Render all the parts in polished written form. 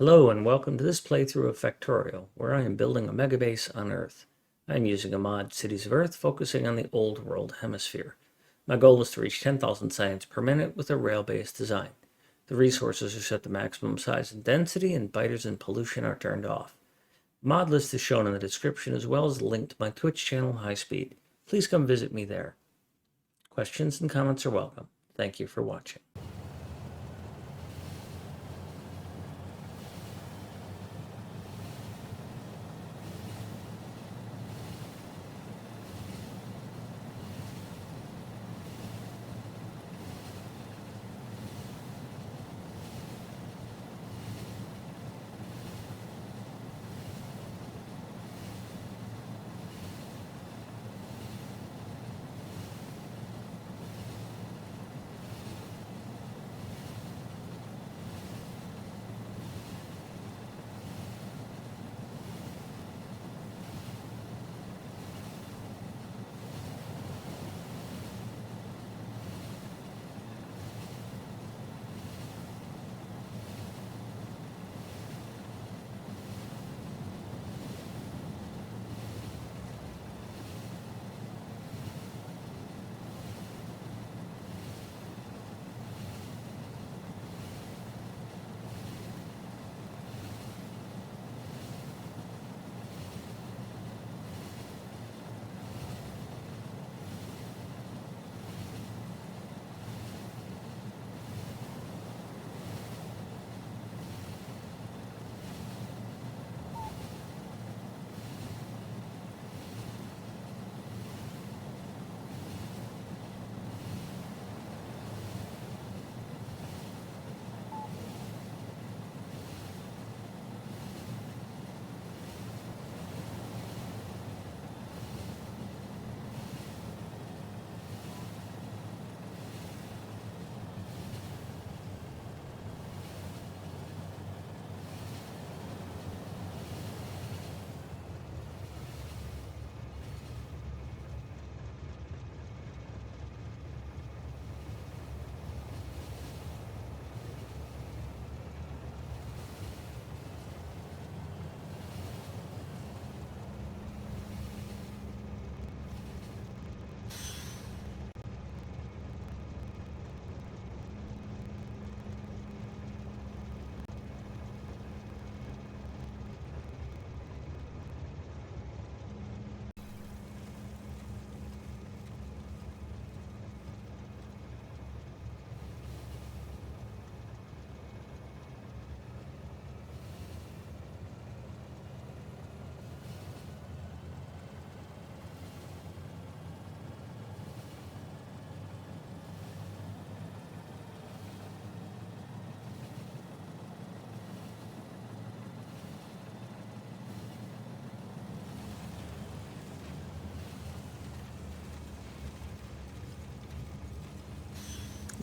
Hello and welcome to this playthrough of Factorio, where I am building a megabase on Earth. I am using a mod, Cities of Earth, focusing on the Old World Hemisphere. My goal is to reach 10,000 science per minute with a rail-based design. The resources are set to maximum size and density, and biters and pollution are turned off. The mod list is shown in the description, as well as a link to my Twitch channel, High Speed. Please come visit me there. Questions and comments are welcome. Thank you for watching.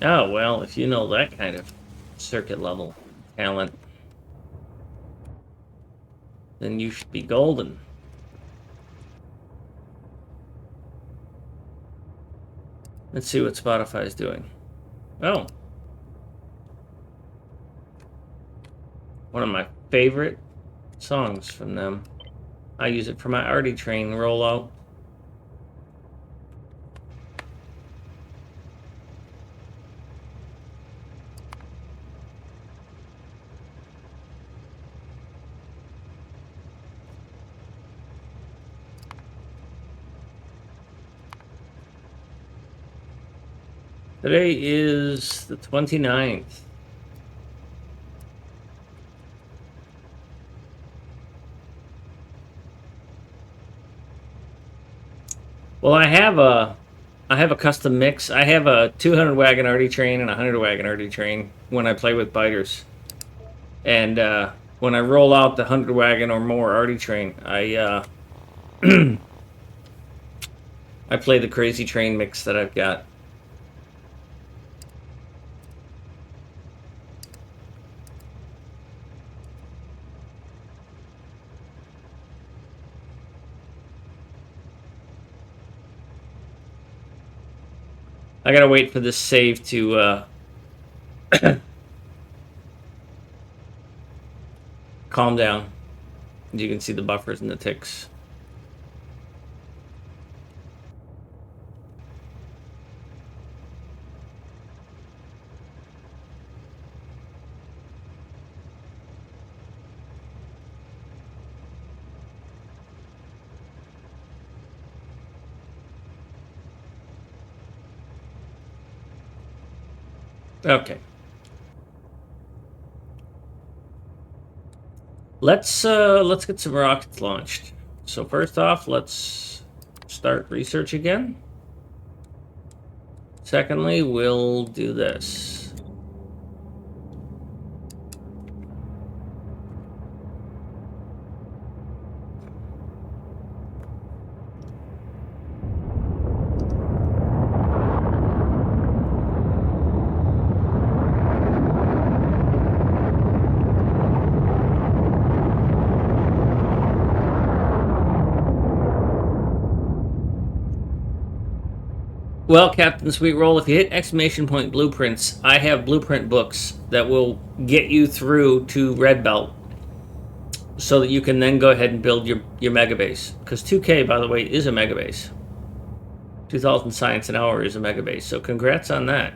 Oh, well, if you know that kind of circuit level talent, then you should be golden. Let's see what Spotify is doing. Oh. One of my favorite songs from them. I use it for my Artie Train rollout. Today is the 29th. Well, I have a custom mix. I have a 200 wagon Artie Train and a 100 wagon Artie Train when I play with biters. And when I roll out the 100 wagon or more Artie Train, I I play the crazy train mix that I've got. I gotta wait for this save to Calm down. You can see the buffers and the ticks. Okay. Let's get some rockets launched. So first off, let's start research again. Secondly, we'll do this. Well, Captain Sweetroll, if you hit exclamation point blueprints, I have blueprint books that will get you through to Red Belt so that you can then go ahead and build your MegaBase. Because 2K, by the way, is a MegaBase. 2,000 science an hour is a MegaBase, so congrats on that.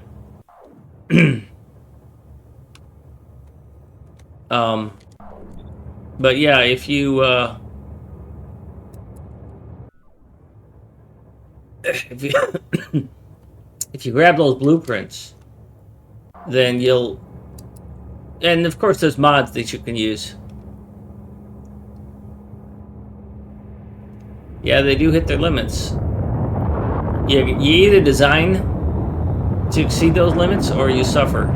But yeah, if you if you grab those blueprints, then you'll... And of course there's mods that you can use. Yeah, they do hit their limits. You either design to exceed those limits or you suffer.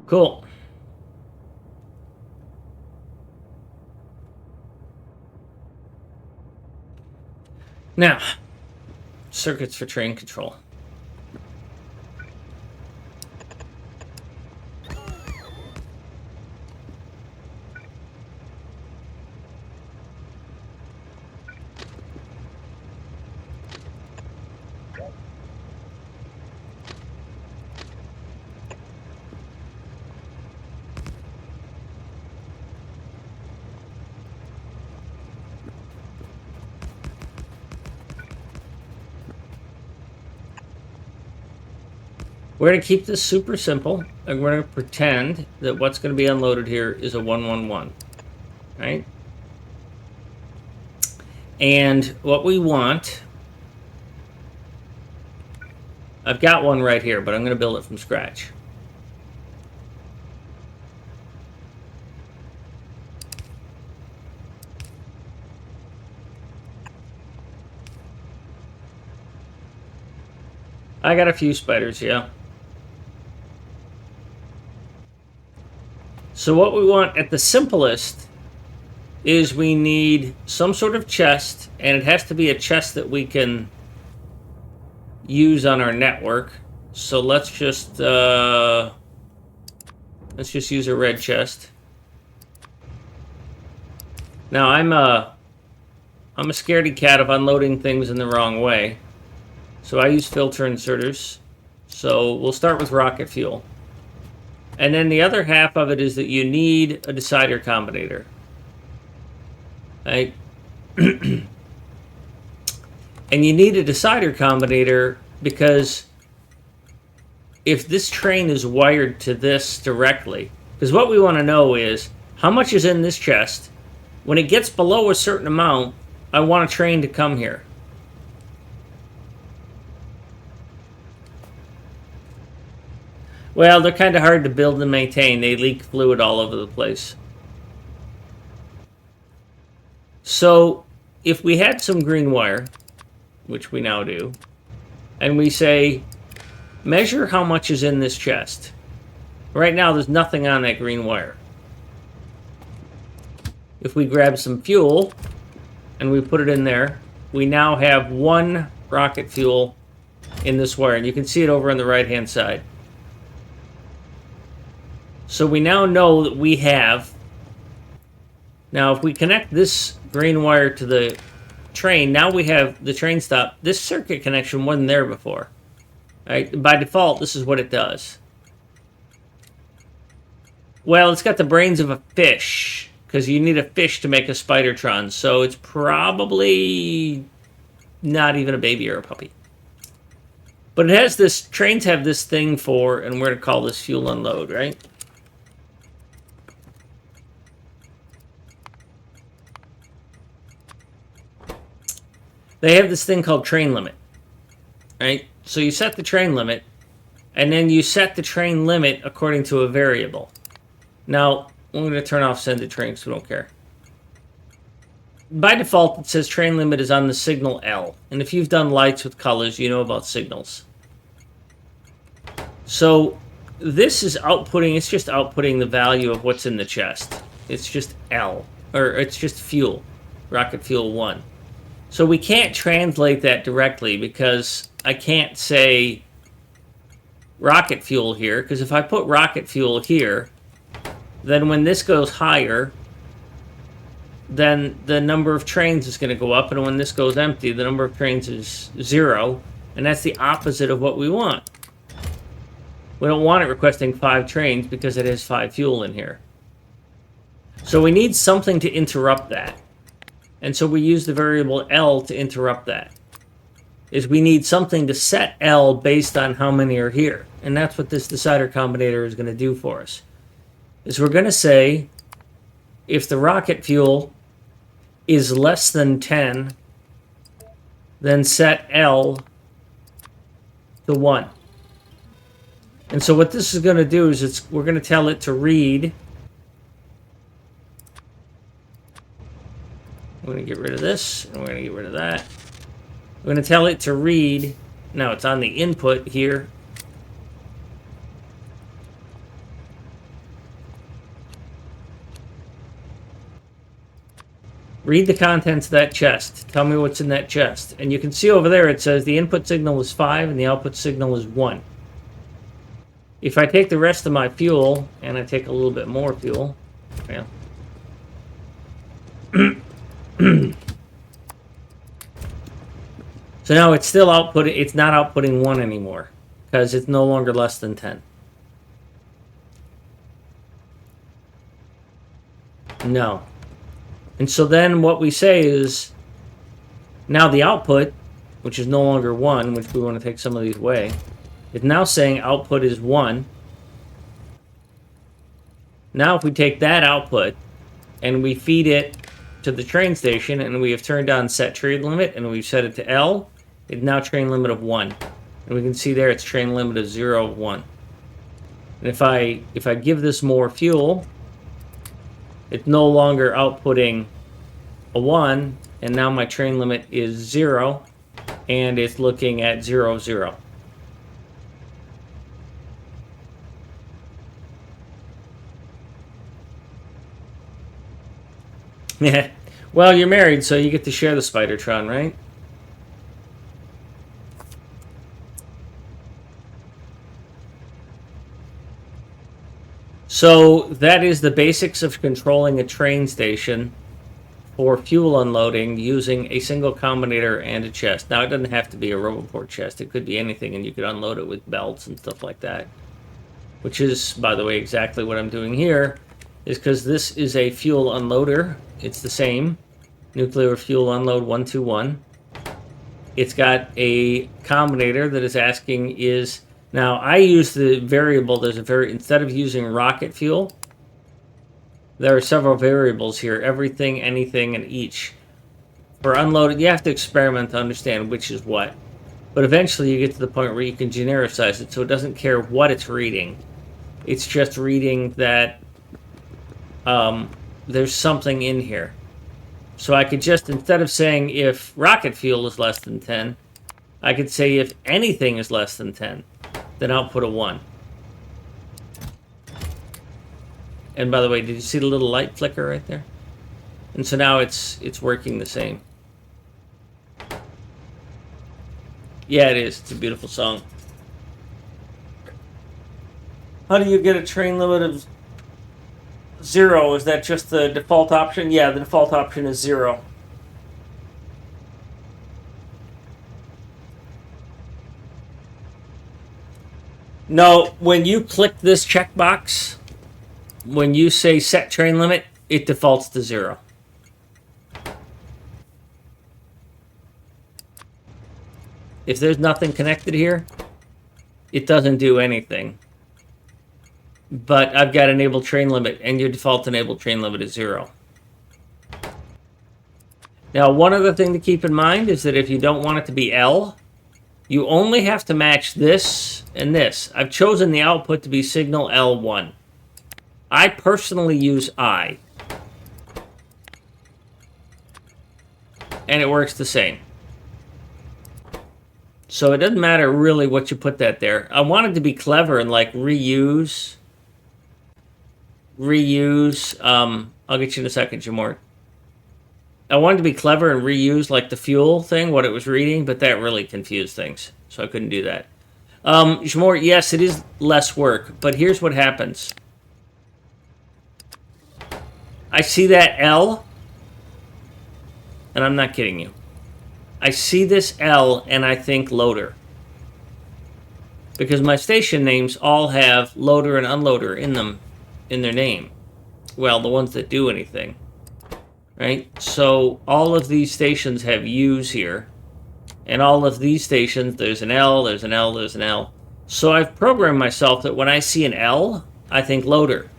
Cool. Now, circuits for train control. We're going to keep this super simple, and we're going to pretend that what's going to be unloaded here is a 111, right? And what we want... I've got one right here, but I'm going to build it from scratch. I got a few spiders, yeah. So what we want at the simplest is we need some sort of chest, and it has to be a chest that we can use on our network. So let's just use a red chest. Now I'm a scaredy cat of unloading things in the wrong way, so I use filter inserters. So we'll start with rocket fuel. And then the other half of it is that you need a decider combinator. Right? And you need a decider combinator because if this train is wired to this directly, because what we want to know is how much is in this chest. When it gets below a certain amount, I want a train to come here. Well, they're kind of hard to build and maintain. They leak fluid all over the place. So, if we had some green wire, which we now do, and we say, measure how much is in this chest. Right now, there's nothing on that green wire. If we grab some fuel and we put it in there, we now have 1 rocket fuel in this wire, and you can see it over on the right-hand side. So we now know that we have... Now, if we connect this green wire to the train, now we have the train stop. This circuit connection wasn't there before. Right? By default, this is what it does. Well, it's got the brains of a fish, because you need a fish to make a Spidertron, so it's probably not even a baby or a puppy. But it has this, trains have this thing for, and we're going to call this fuel unload, right? They have this thing called train limit, right? So you set the train limit, and then you set the train limit according to a variable. Now, I'm going to turn off send to train, so we don't care. By default, it says train limit is on the signal L. And if you've done lights with colors, you know about signals. So this is outputting, it's just outputting the value of what's in the chest. It's just L, or it's just fuel, rocket fuel 1. So we can't translate that directly because I can't say rocket fuel here, because if I put rocket fuel here, then when this goes higher, then the number of trains is going to go up, and when this goes empty, the number of trains is 0, and that's the opposite of what we want. We don't want it requesting 5 trains because it has 5 fuel in here. So we need something to interrupt that. And so we use the variable L to interrupt that. Is we need something to set L based on how many are here. And that's what this decider combinator is going to do for us. Is we're going to say, if the rocket fuel is less than 10, then set L to 1. And so what this is going to do is we're going to tell it to read. We're going to get rid of this, and we're going to get rid of that. We're going to tell it to read. Now it's on the input here. Read the contents of that chest. Tell me what's in that chest. And you can see over there it says the input signal is 5 and the output signal is 1. If I take the rest of my fuel, and I take a little bit more fuel, well, so now it's still outputting, it's not outputting 1 anymore, because it's no longer less than 10. No. And so then what we say is, now the output, which is no longer 1, which we want to take some of these away, is now saying output is 1. Now if we take that output, and we feed it to the train station, and we have turned on set train limit, and we've set it to L, it's now train limit of 1. And we can see there it's train limit of 0, 1. And if I give this more fuel, it's no longer outputting a 1, and now my train limit is 0, and it's looking at 0, 0. Yeah. Well, you're married, so you get to share the Spidertron, right? So that is the basics of controlling a train station for fuel unloading using a single combinator and a chest. Now, it doesn't have to be a Roboport chest. It could be anything, and you could unload it with belts and stuff like that. Which is, by the way, exactly what I'm doing here, is because this is a fuel unloader. It's the same. Nuclear fuel unload 121. It's got a combinator that is asking is... Now, I use the variable, instead of using rocket fuel, there are several variables here, everything, anything, and each. For unloaded, you have to experiment to understand which is what. But eventually you get to the point where you can genericize it so it doesn't care what it's reading. It's just reading that there's something in here. So I could just, instead of saying if rocket fuel is less than 10, I could say if anything is less than 10, then output a 1. And by the way, did you see the little light flicker right there? And so now it's working the same. Yeah, it is. It's a beautiful song. How do you get a train limit of 0? Is that just the default option? Yeah, the default option is 0. No, when you click this checkbox, when you say set train limit, it defaults to 0. If there's nothing connected here, it doesn't do anything. But I've got enable train limit, and your default enable train limit is 0. Now, one other thing to keep in mind is that if you don't want it to be L, you only have to match this and this. I've chosen the output to be signal L1. I personally use I. And it works the same. So it doesn't matter really what you put that there. I wanted to be clever and like reuse. I'll get you in a second, Jamort. I wanted to be clever and reuse like the fuel thing, what it was reading, but that really confused things. So I couldn't do that. Jamort, yes, it is less work, but here's what happens. I see that L, and I'm not kidding you. I see this L, and I think loader. Because my station names all have loader and unloader in them, in their name. Well, the ones that do anything. Right? So all of these stations have U's here. And all of these stations, there's an L, there's an L, there's an L. So I've programmed myself that when I see an L, I think loader.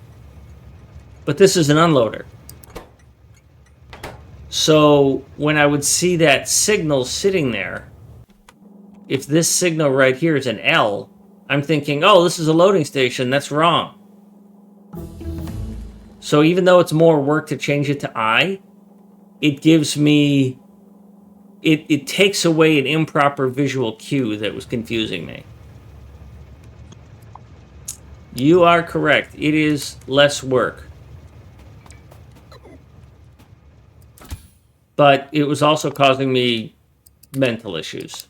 But this is an unloader. So when I would see that signal sitting there, if this signal right here is an L, I'm thinking, oh, this is a loading station. That's wrong. So even though it's more work to change it to I, it gives me... It takes away an improper visual cue that was confusing me. You are correct. It is less work. But it was also causing me mental issues.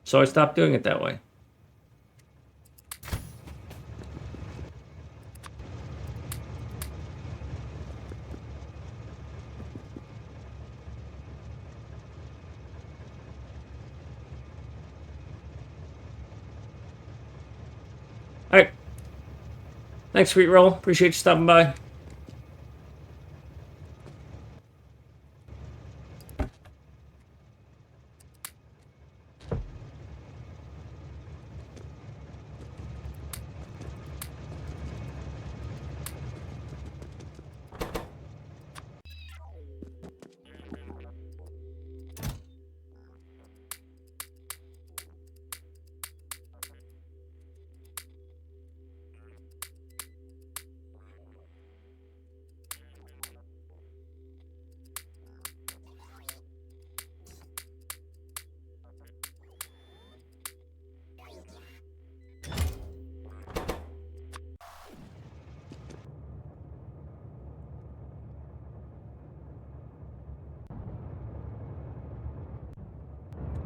So I stopped doing it that way. All right. Thanks, Sweet Roll. Appreciate you stopping by.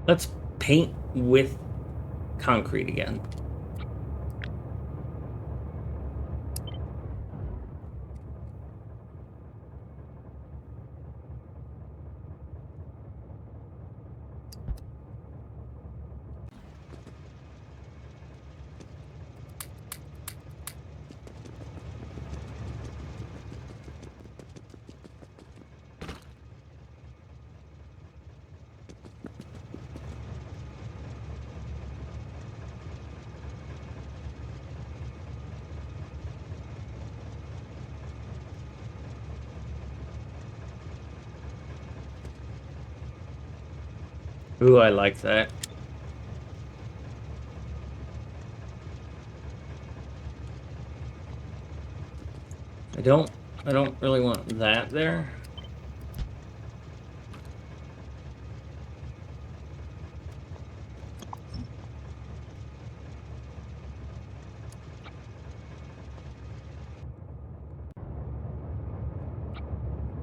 Let's paint with concrete again. Ooh, I like that. I don't really want that there.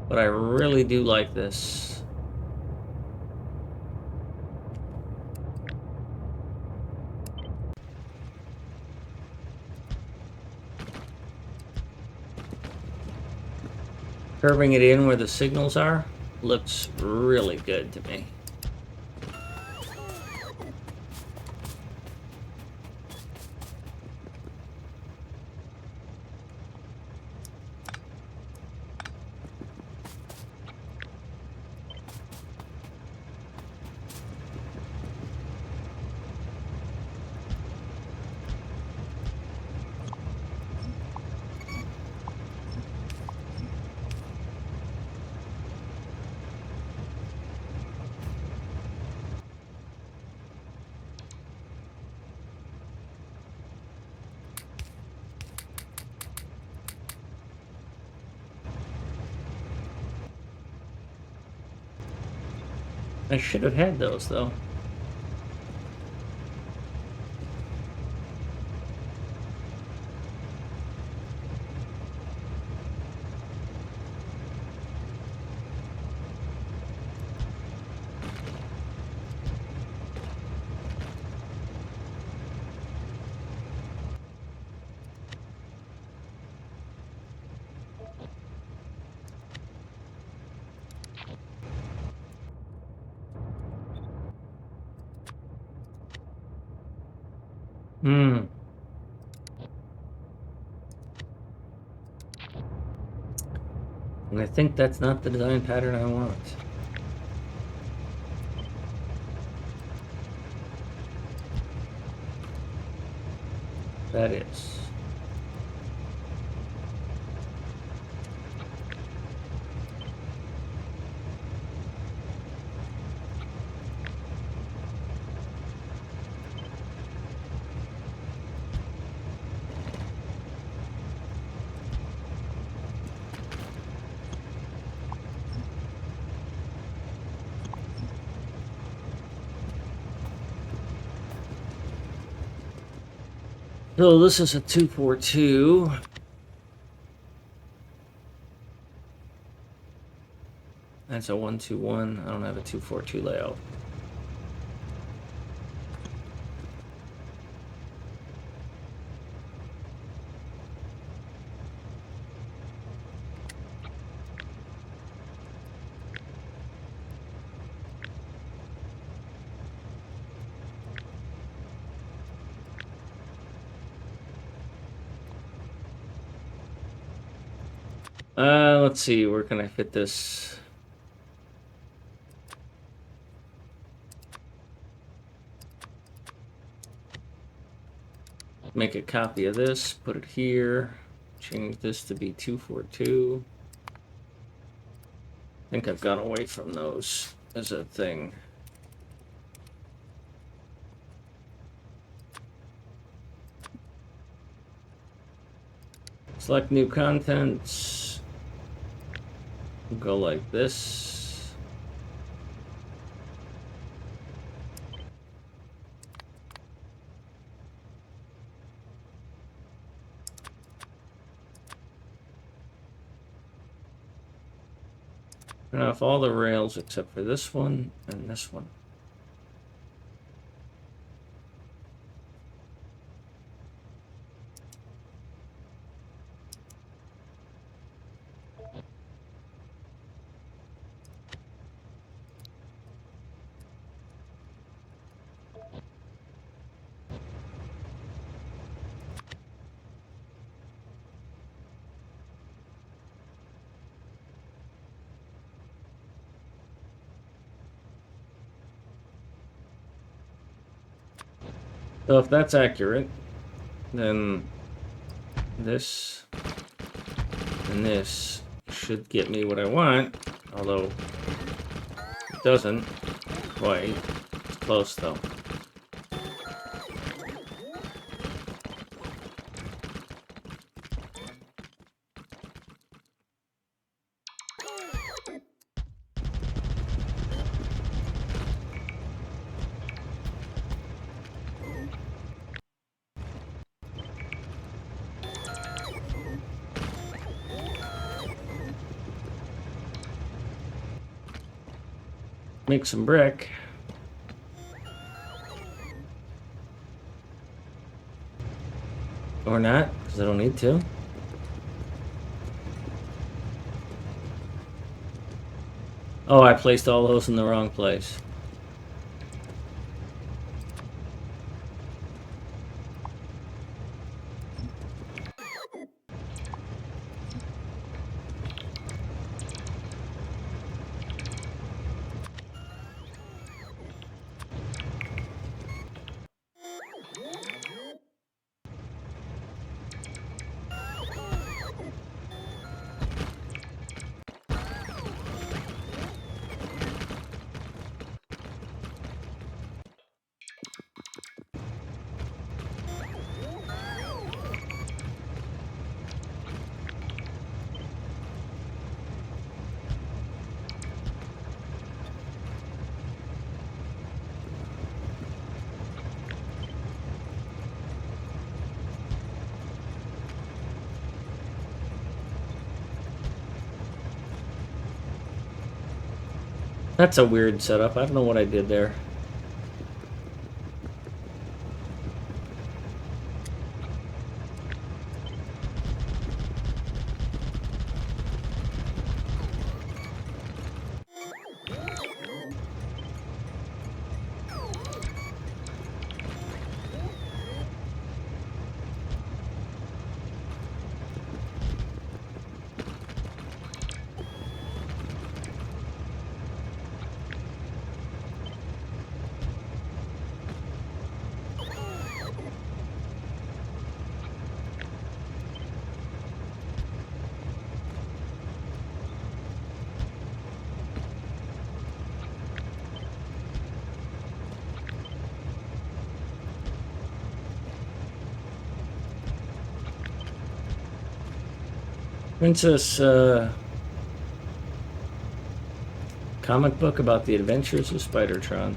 But I really do like this. Curving it in where the signals are looks really good to me. I should have had those, though. Hmm. And I think that's not the design pattern I want. That is. So this is a 242. That's a 121. I don't have a 242 layout. Let's see, where can I fit this? Make a copy of this, put it here, change this to be 242. I think I've gone away from those as a thing. Select new contents. Go like this. Turn off all the rails except for this one and this one. So if that's accurate, then this and this should get me what I want, although it doesn't. quite. Close though. Make some brick. Or not, because I don't need to. Oh, I placed all those in the wrong place. That's a weird setup. I don't know what I did there. Princess, comic book about the adventures of Spider-Tron.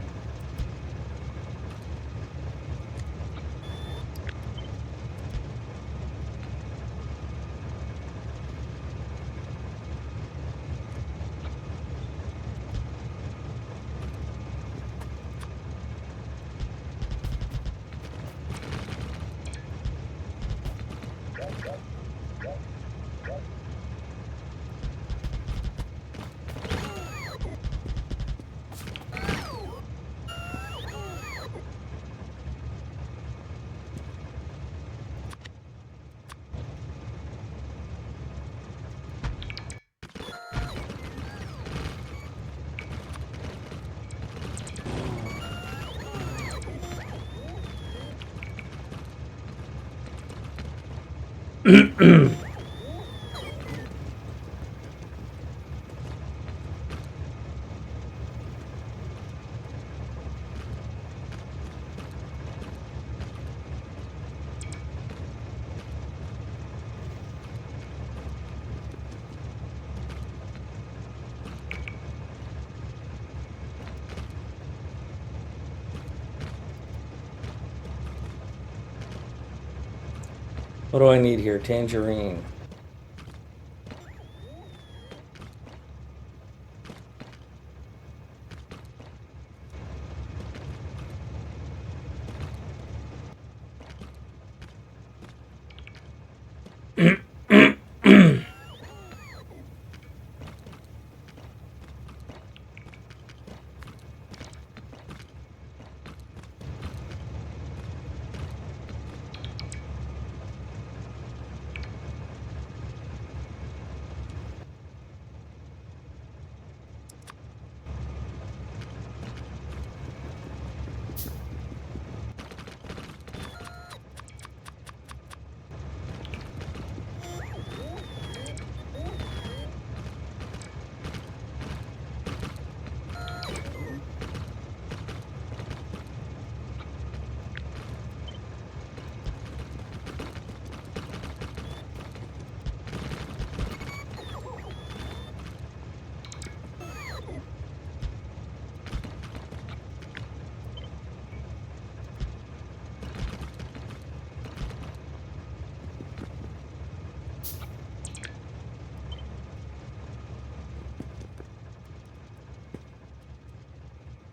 What do I need here? Tangerine.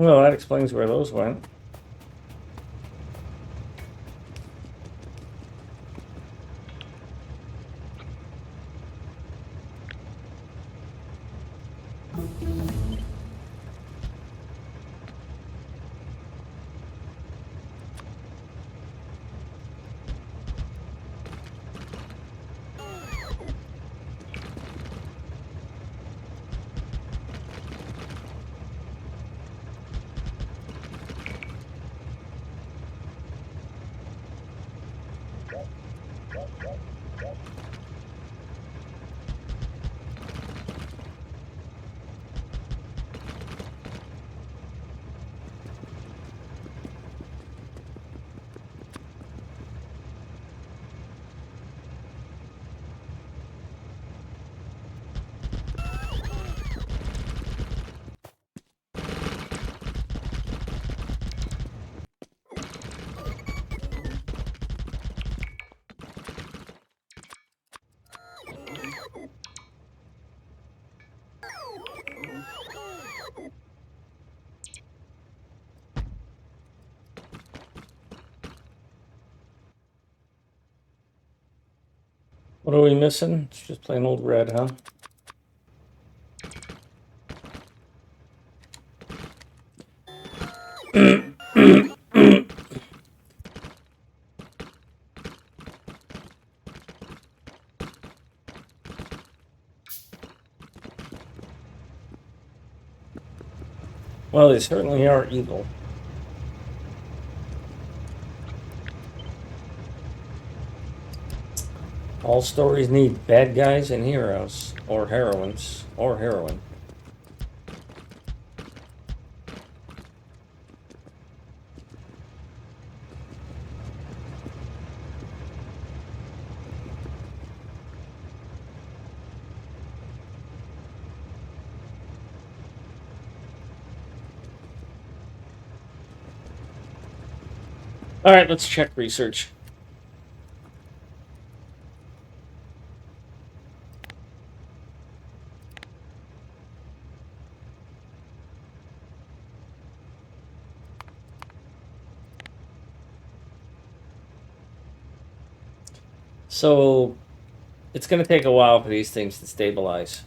Well, that explains where those went. What are we missing? It's just plain old red, huh? Well, they certainly are evil. All stories need bad guys and heroes, or heroines, or heroine. All right, let's check research. So, it's going to take a while for these things to stabilize.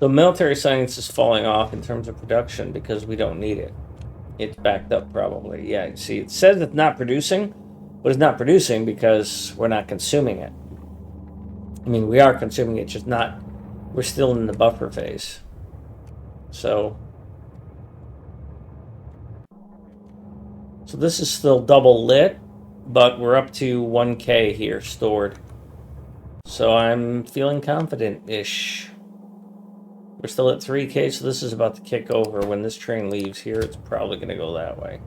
The military science is falling off in terms of production because we don't need it. It's backed up probably. Yeah, you see, it says it's not producing, but it's not producing because we're not consuming it. I mean, we are consuming it, just not, we're still in the buffer phase. So this is still double lit, but we're up to 1K here stored. So I'm feeling confident-ish. We're still at 3K, so this is about to kick over. When this train leaves here, it's probably going to go that way.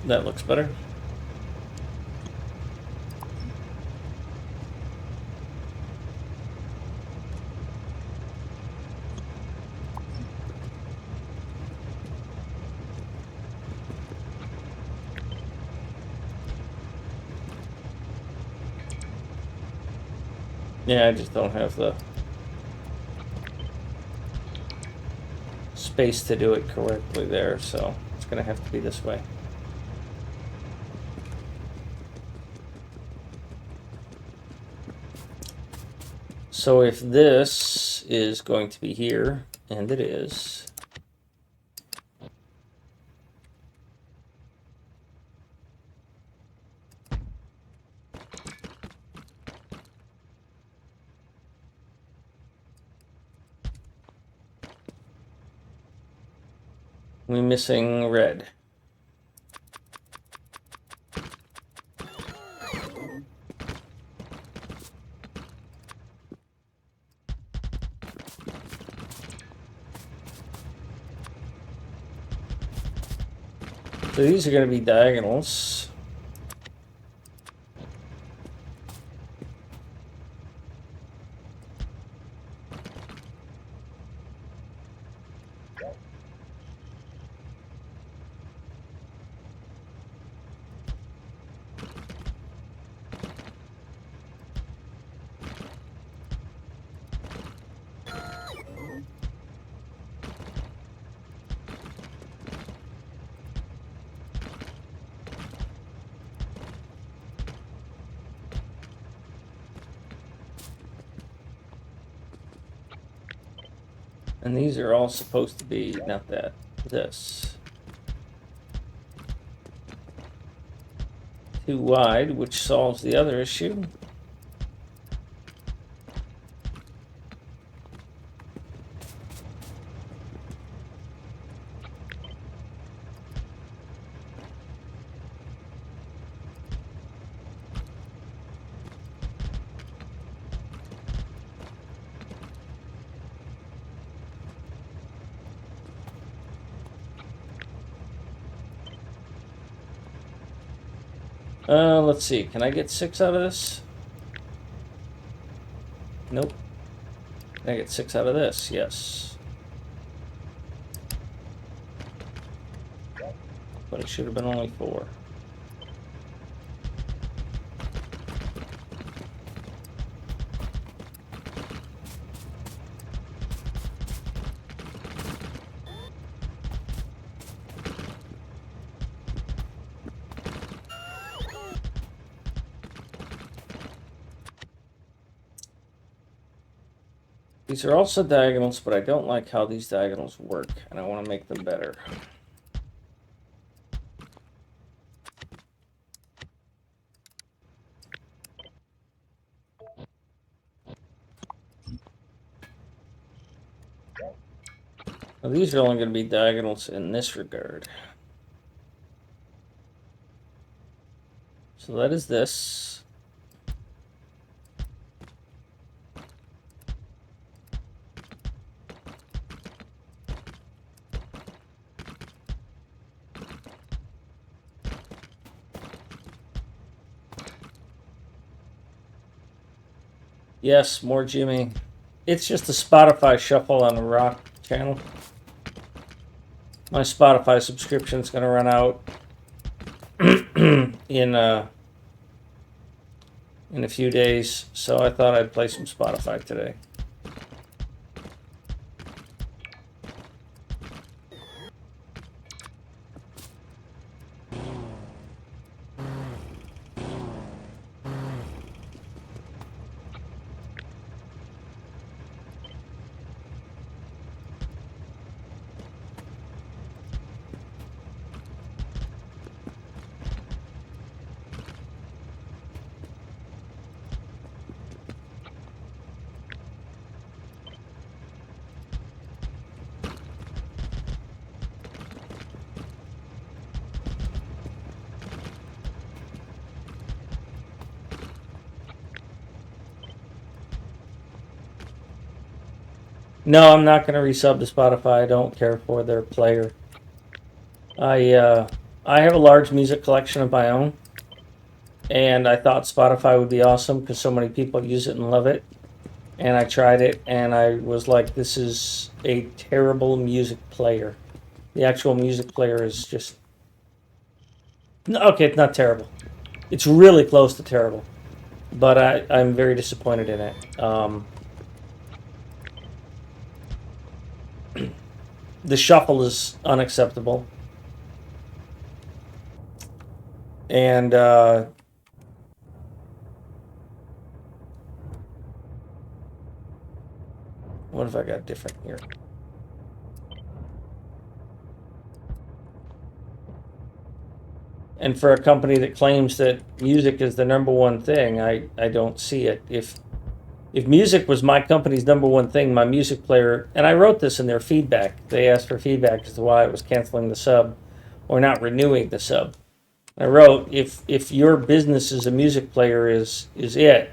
That looks better. Yeah, I just don't have the space to do it correctly there, so it's going to have to be this way. So if this is going to be here, and it is, We're missing red. So these are going to be diagonals. And these are all supposed to be, not that, this. Too wide, which solves the other issue. Let's see. Can I get 6 out of this? Nope. Can I get 6 out of this? Yes. But it should have been only 4. These are also diagonals, but I don't like how these diagonals work, and I want to make them better. Now, these are only going to be diagonals in this regard. So that is this. Yes, more Jimmy. It's just a Spotify shuffle on the rock channel. My Spotify subscription is going to run out in a few days, so I thought I'd play some Spotify today. No, I'm not going to resub to Spotify. I don't care for their player. I have a large music collection of my own, and I thought Spotify would be awesome because so many people use it and love it. And I tried it, and I was like, this is a terrible music player. The actual music player is just... Okay, it's not terrible. It's really close to terrible. But I'm very disappointed in it. The shuffle is unacceptable. And what if I got different here? And for a company that claims that music is the #1 thing, I don't see it. If if music was my company's #1 thing, my music player, and I wrote this in their feedback. They asked for feedback as to why I was canceling the sub or not renewing the sub. I wrote, if your business as a music player is it,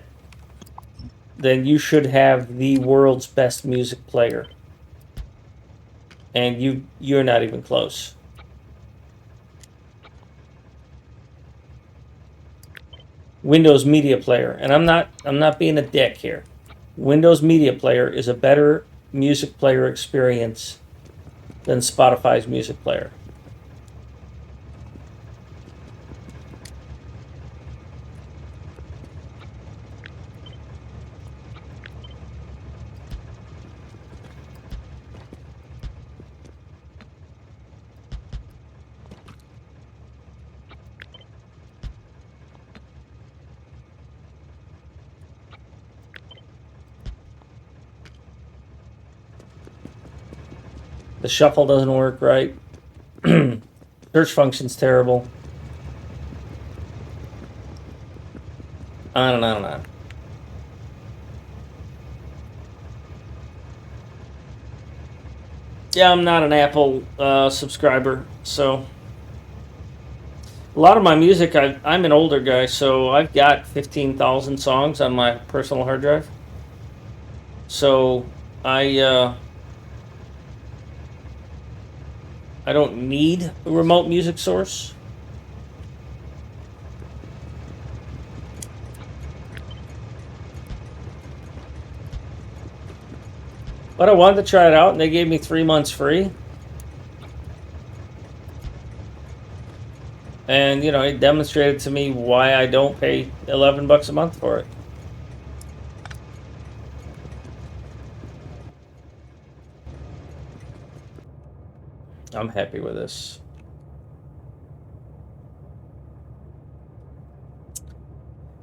then you should have the world's best music player. And you're not even close. Windows Media Player, and I'm not being a dick here. Windows Media Player is a better music player experience than Spotify's music player. The shuffle doesn't work right. Search function's terrible. On and on and on. Yeah, I'm not an Apple subscriber, so a lot of my music, I'm an older guy, so I've got 15,000 songs on my personal hard drive. So I don't need a remote music source. But I wanted to try it out, and they gave me 3 months free. And, you know, it demonstrated to me why I don't pay $11 a month for it. I'm happy with this.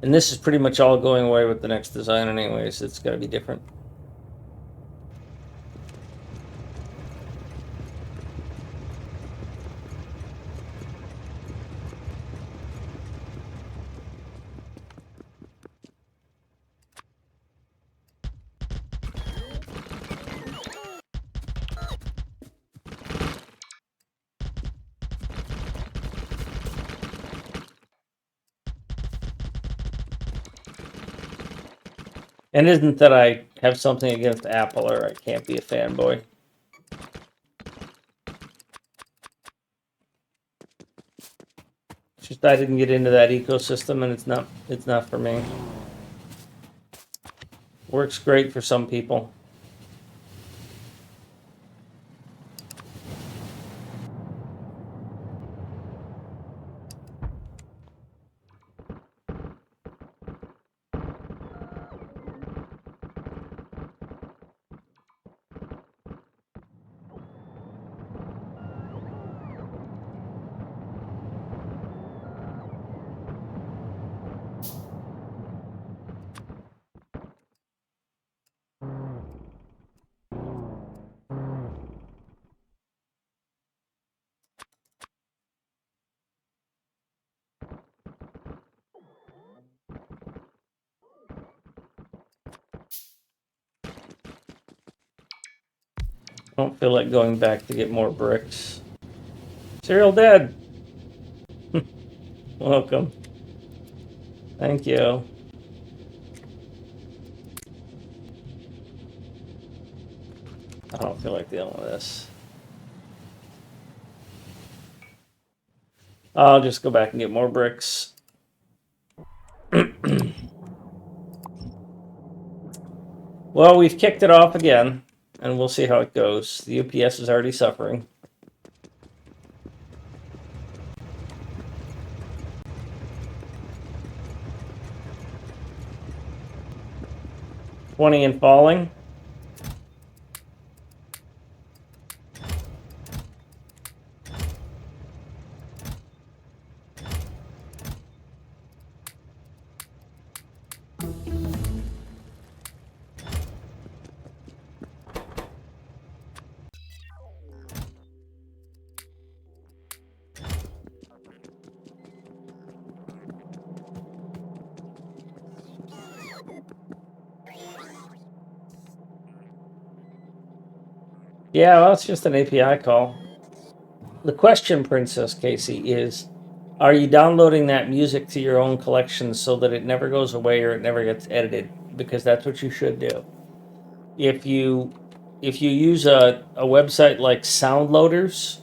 And this is pretty much all going away with the next design anyways. It's got to be different. And isn't that I have something against Apple or I can't be a fanboy. It's just I didn't get into that ecosystem, and it's not for me. Works great for some people. I don't feel like going back to get more bricks. Serial dead. Welcome. Thank you. I don't feel like dealing with this. I'll just go back and get more bricks. Well, we've kicked it off again, and we'll see how it goes. The UPS is already suffering. $20 and falling. Yeah, well, it's just an API call. The question, Princess Casey, is are you downloading that music to your own collection so that it never goes away or it never gets edited? Because that's what you should do. If you use a website like SoundLoaders,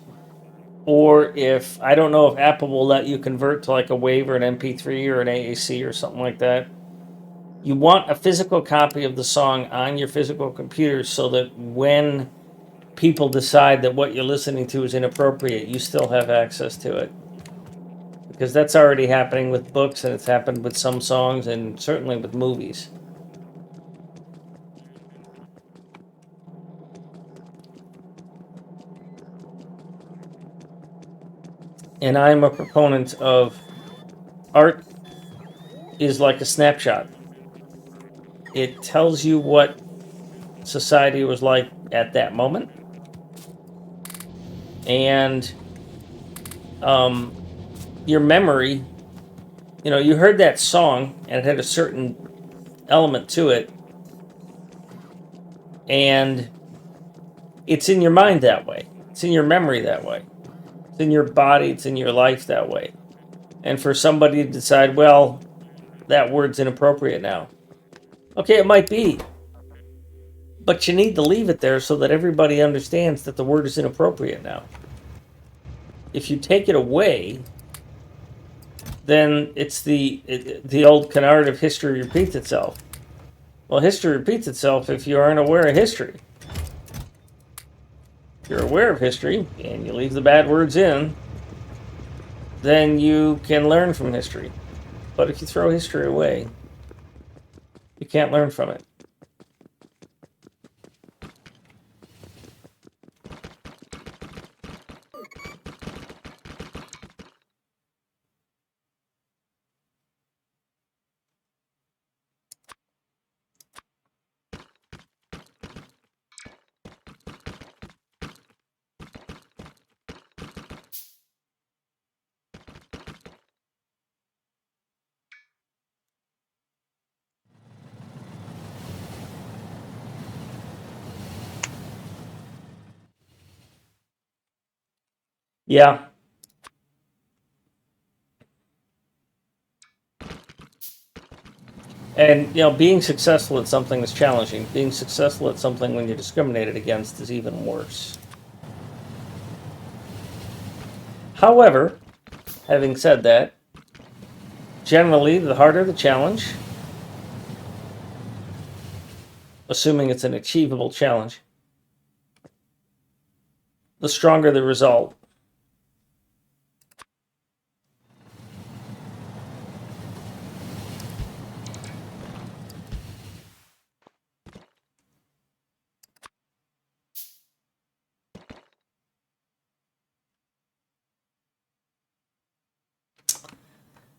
or if I don't know if Apple will let you convert to like a WAV or an MP3 or an AAC or something like that, you want a physical copy of the song on your physical computer so that when people decide that what you're listening to is inappropriate, you still have access to it. Because that's already happening with books, and it's happened with some songs, and certainly with movies. And I'm a proponent of art is like a snapshot. It tells you what society was like at that moment, and your memory. You know, you heard that song, and it had a certain element to it, and it's in your mind that way. It's in your memory that way. It's in your body. It's in your life that way. And for somebody to decide, well, that word's inappropriate now. Okay, it might be, but you need to leave it there so that everybody understands that the word is inappropriate now. If you take it away, then it's the old canard of history repeats itself. Well, history repeats itself if you aren't aware of history. If you're aware of history and you leave the bad words in, then you can learn from history. But if you throw history away, you can't learn from it. Yeah. And, you know, being successful at something is challenging. Being successful at something when you're discriminated against is even worse. However, having said that, generally, the harder the challenge, assuming it's an achievable challenge, the stronger the result.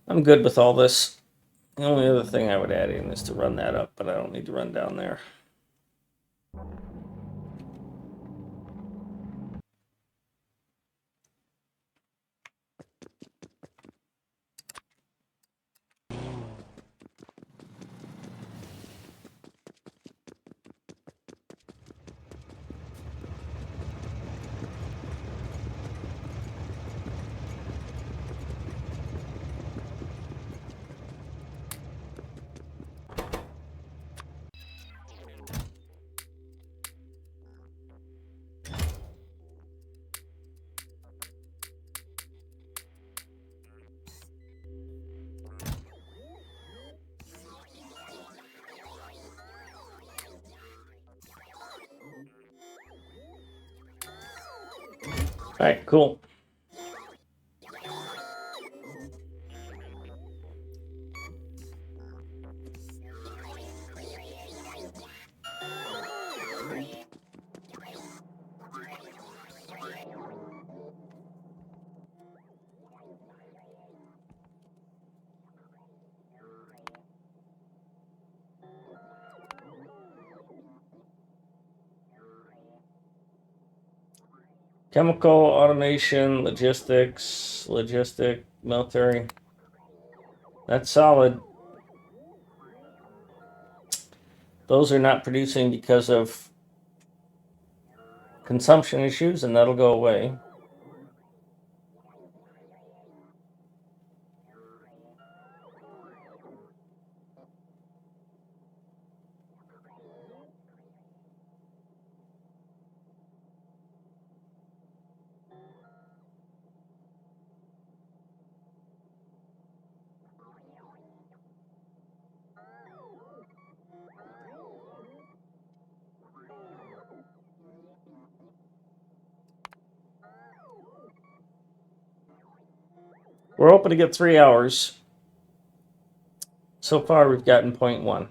I'm good with all this. The only other thing I would add in is to run that up, but I don't need to run down there. All right, cool. Chemical, automation, logistics, military. That's solid. Those are not producing because of consumption issues, and that'll go away. We're hoping to get 3 hours. So far, we've gotten 0.1.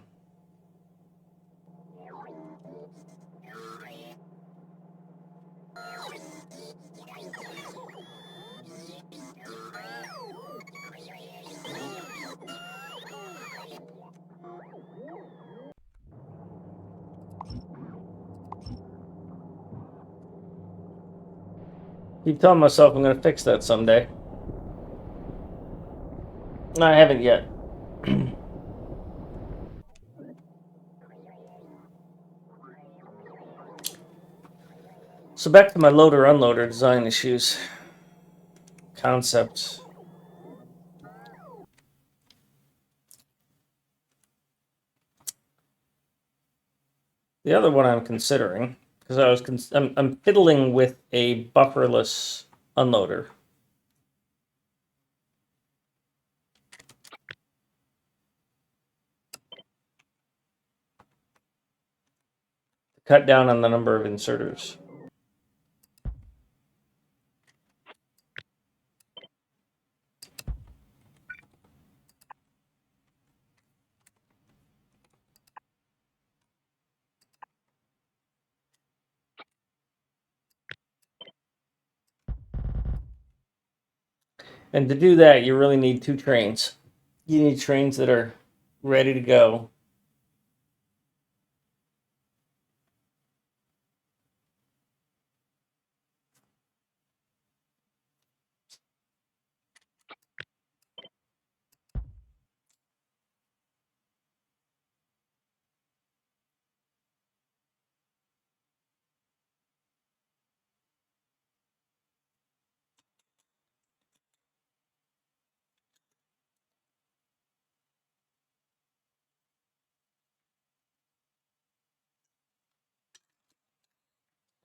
Keep telling myself I'm going to fix that someday. I haven't yet. So back to my loader unloader design issues. Concepts. The other one I'm considering, because I'm fiddling with a bufferless unloader. Cut down on the number of inserters. And to do that, you really need 2 trains. You need trains that are ready to go.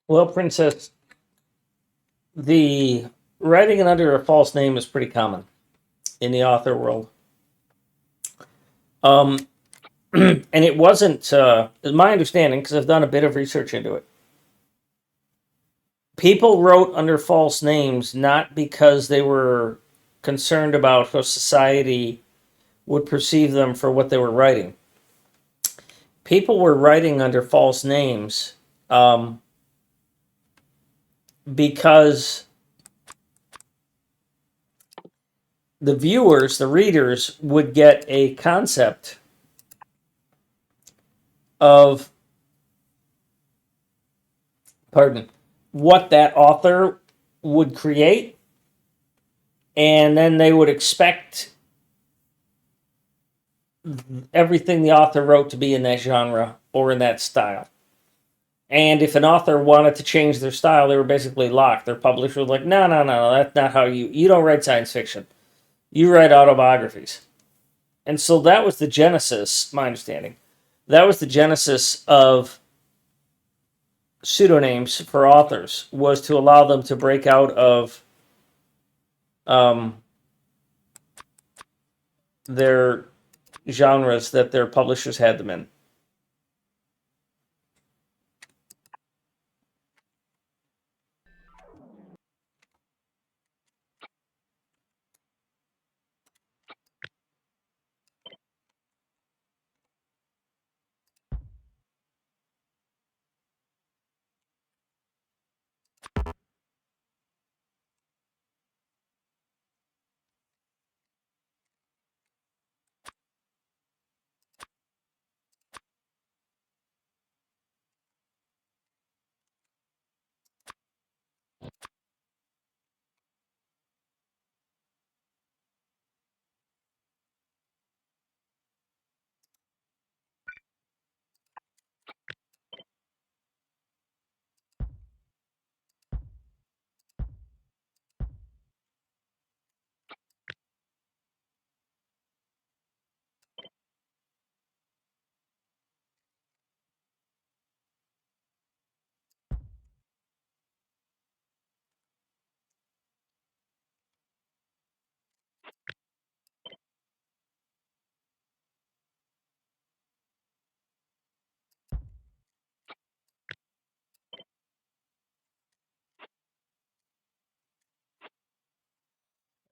Well, Princess, the writing it under a false name is pretty common in the author world. And it wasn't, my understanding, because I've done a bit of research into it. People wrote under false names not because they were concerned about how society would perceive them for what they were writing. People were writing under false names because the viewers, the readers, would get a concept of, what that author would create, and then they would expect everything the author wrote to be in that genre or in that style. And if an author wanted to change their style, they were basically locked. Their publisher was like, no, that's not how you don't write science fiction. You write autobiographies. And so that was the genesis, my understanding. That was the genesis of pseudonyms for authors, was to allow them to break out of their genres that their publishers had them in.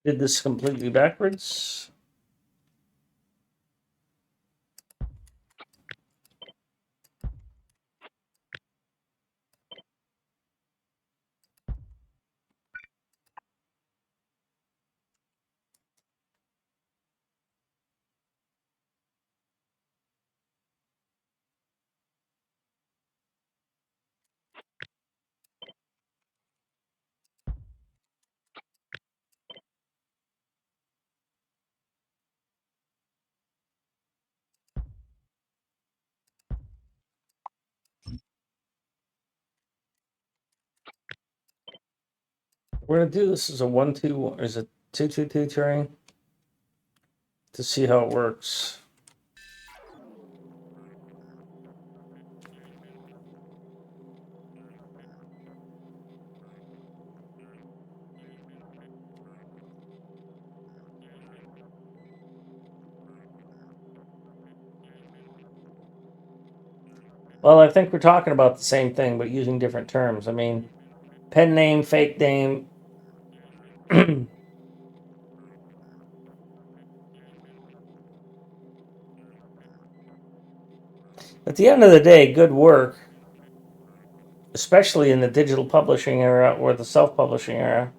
Did this completely backwards. We're gonna do this as a 1-2, is a 2-2-2 terrain to see how it works. Well, I think we're talking about the same thing, but using different terms. I mean, pen name, fake name. At the end of the day, good work, especially in the digital publishing era or the self-publishing era.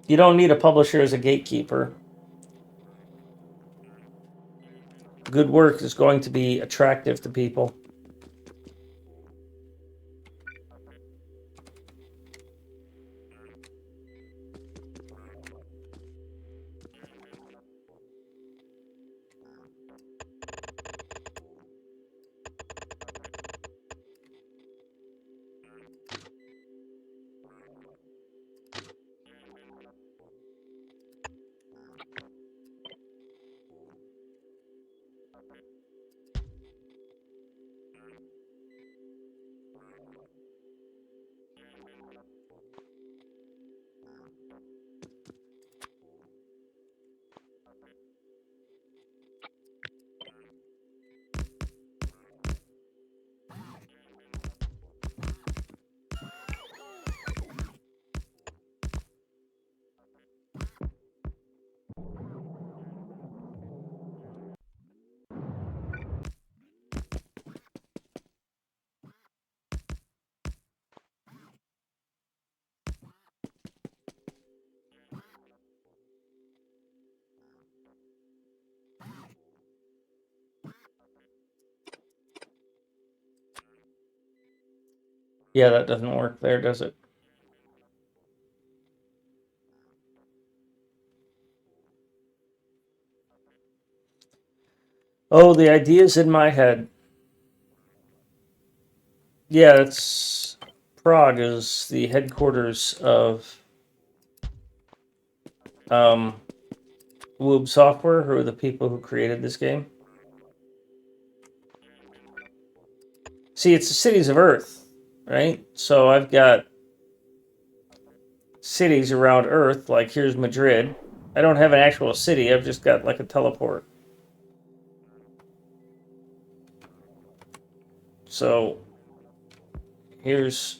You don't need a publisher as a gatekeeper. Good work is going to be attractive to people. Yeah, that doesn't work there, does it? Oh, the idea's in my head. Yeah, it's Prague is the headquarters of Woob Software, who are the people who created this game. See, it's the cities of Earth, right? So I've got cities around Earth, like here's Madrid. I don't have an actual city, I've just got like a teleport. So here's